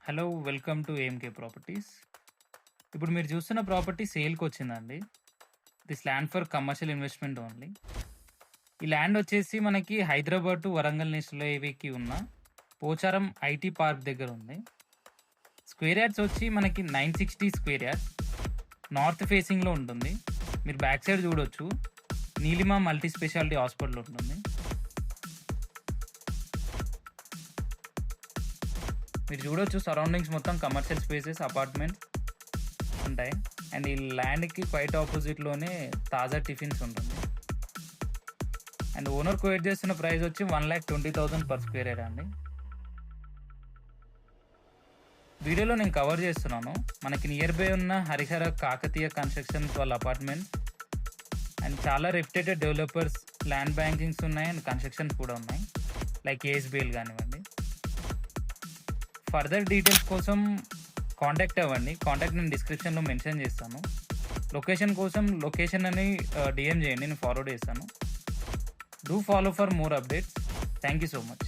Hello! Welcome to AMK properties. ఇప్పుడు మీరు చూస్తున్న ప్రాపర్టీ సేల్‌కొచ్చిందండి. This land for commercial investment only. ఈ ల్యాండ్ వచ్చేసి మనకి హైదరాబాద్ టు వరంగల్ నేషనల్ హైవేకి ఉన్న పోచారం ఐటీ పార్క్ దగ్గర ఉంది. స్క్వేర్ యార్డ్స్ వచ్చి మనకి 960 స్క్వేర్ యార్డ్స్. నార్త్ ఫేసింగ్‌లో ఉంటుంది. మీరు బ్యాక్ సైడ్ చూడొచ్చు. నీలిమ మల్టీ స్పెషాలిటీ హాస్పిటల్ ఉంటుంది. మీరు చూడొచ్చు సరౌండింగ్స్ మొత్తం కమర్షియల్ స్పేసెస్, అపార్ట్మెంట్స్ ఉంటాయి. అండ్ ఈ ల్యాండ్‌కి క్వైట్ ఆపోజిట్‌లోనే తాజా టిఫిన్స్ ఉంటుంది. అండ్ ఓనర్ క్వైట్ చేస్తున్న ప్రైస్ వచ్చి 1,20,000 పర్ స్క్వేర్ యార్డ్ అండి. వీడియోలో నేను కవర్ చేస్తున్నాను. మనకి నియర్ బై ఉన్న హరిహర కాకతీయ కన్స్ట్రక్షన్స్ వాళ్ళ అపార్ట్మెంట్స్ అండ్ చాలా రెప్యుటేటెడ్ డెవలపర్స్ ల్యాండ్ బ్యాంకింగ్స్ ఉన్నాయి అండ్ కన్స్ట్రక్షన్స్ కూడా ఉన్నాయి. లైక్ ఏఎస్బిఎల్ కానివ్వండి. ఫర్దర్ డీటెయిల్స్ కోసం కాంటాక్ట్ అవ్వండి. కాంటాక్ట్ నేను డిస్క్రిప్షన్లో మెన్షన్ చేస్తాను. లొకేషన్ కోసం లొకేషన్ అని డిఎం చేయండి, నేను ఫార్వర్డ్ చేస్తాను. Do follow for more updates. Thank you so much.